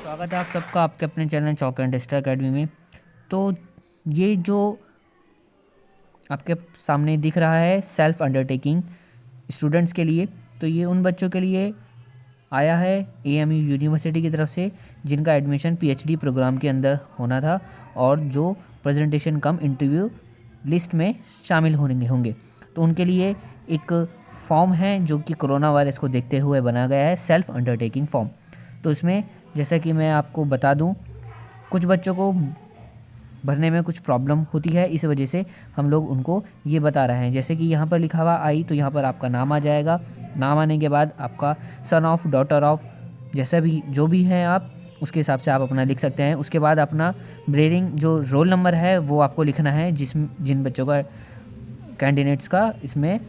स्वागत है आप सबका आपके अपने channel chalk and star academy में। तो ये जो आपके सामने दिख रहा है सेल्फ अंडरटेकिंग स्टूडेंट्स के लिए, तो ये उन बच्चों के लिए आया है एएमयू यूनिवर्सिटी की तरफ से जिनका एडमिशन पीएचडी प्रोग्राम के अंदर होना था और जो प्रेजेंटेशन कम इंटरव्यू लिस्ट में शामिल होंगे। तो उनके लिए एक फॉर्म है जो कि कोरोना वायरस को देखते हुए बना गया है, सेल्फ अंडरटेकिंग फॉर्म। तो इसमें जैसा कि मैं आपको बता दूं, कुछ बच्चों को भरने में कुछ प्रॉब्लम होती है, इस वजह से हम लोग उनको ये बता रहे हैं। जैसे कि यहाँ पर लिखा हुआ आई, तो यहाँ पर आपका नाम आ जाएगा। नाम आने के बाद आपका सन ऑफ, डॉटर ऑफ, जैसा भी जो भी है आप उसके हिसाब से आप अपना लिख सकते हैं। उसके बाद अपना ब्रेरिंग जो रोल नंबर है वो आपको लिखना है, जिन बच्चों का कैंडिडेट्स का इसमें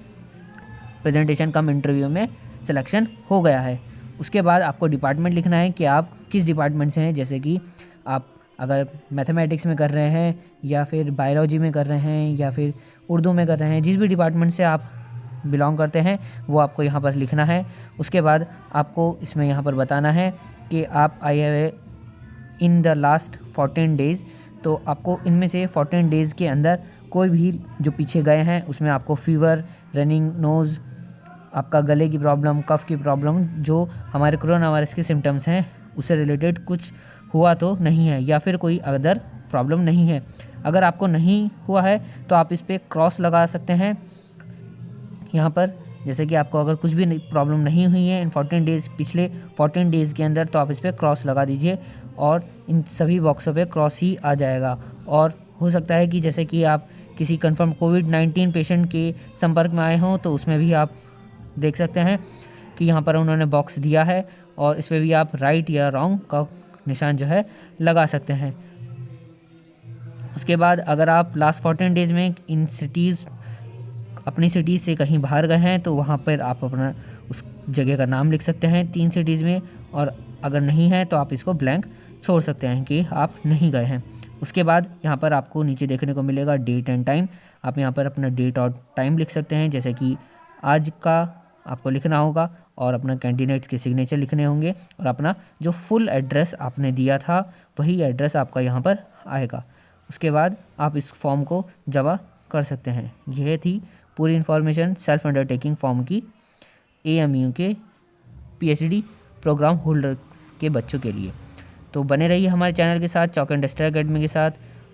प्रेजेंटेशन कम इंटरव्यू में सिलेक्शन हो गया है। उसके बाद आपको डिपार्टमेंट लिखना है कि आप किस डिपार्टमेंट से हैं। जैसे कि आप अगर मैथमेटिक्स में कर रहे हैं या फिर बायोलॉजी में कर रहे हैं या फिर उर्दू में कर रहे हैं, जिस भी डिपार्टमेंट से आप बिलोंग करते हैं वो आपको यहाँ पर लिखना है। उसके बाद आपको इसमें यहाँ पर बताना है कि आप I have in the last 14 days, तो आपको इनमें से 14 डेज़ के अंदर कोई भी जो पीछे गए हैं उसमें आपको फीवर, रनिंग नोज़, आपका गले की प्रॉब्लम, कफ़ की प्रॉब्लम, जो हमारे कोरोना वायरस के सिम्टम्स हैं उससे रिलेटेड कुछ हुआ तो नहीं है या फिर कोई अदर प्रॉब्लम नहीं है। अगर आपको नहीं हुआ है तो आप इस पर क्रॉस लगा सकते हैं यहाँ पर। जैसे कि आपको अगर कुछ भी प्रॉब्लम नहीं हुई है इन 14 डेज़, पिछले 14 डेज़ के अंदर, तो आप इस पर क्रॉस लगा दीजिए और इन सभी बॉक्सों पे क्रॉस ही आ जाएगा। और हो सकता है कि जैसे कि आप किसी कंफर्म कोविड-19 पेशेंट के संपर्क में आए हों तो उसमें भी आप देख सकते हैं कि यहाँ पर उन्होंने बॉक्स दिया है और इस पर भी आप राइट या रॉन्ग का निशान जो है लगा सकते हैं। उसके बाद अगर आप लास्ट 14 डेज़ में इन सिटीज़, अपनी सिटीज़ से कहीं बाहर गए हैं तो वहाँ पर आप अपना उस जगह का नाम लिख सकते हैं 3 सिटीज़ में, और अगर नहीं है तो आप इसको ब्लैंक छोड़ सकते हैं कि आप नहीं गए हैं। उसके बाद यहाँ पर आपको नीचे देखने को मिलेगा डेट एंड टाइम। आप यहाँ पर अपना डेट और टाइम लिख सकते हैं, जैसे कि आज का आपको लिखना होगा और अपना कैंडिडेट्स के सिग्नेचर लिखने होंगे और अपना जो फुल एड्रेस आपने दिया था वही एड्रेस आपका यहाँ पर आएगा। उसके बाद आप इस फॉर्म को जमा कर सकते हैं। यह थी पूरी इन्फॉर्मेशन सेल्फ अंडरटेकिंग फॉर्म की एएमयू के पीएचडी प्रोग्राम होल्डर्स के बच्चों के लिए। तो बने रहिए हमारे चैनल के साथ, चौक एंड स्टार अकेडमी के साथ,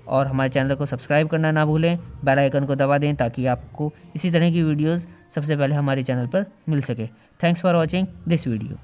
और हमारे चैनल को सब्सक्राइब करना ना भूलें, बेल आइकन को दबा दें ताकि आपको इसी तरह की वीडियोस सबसे पहले हमारे चैनल पर मिल सके। Thanks for watching this video.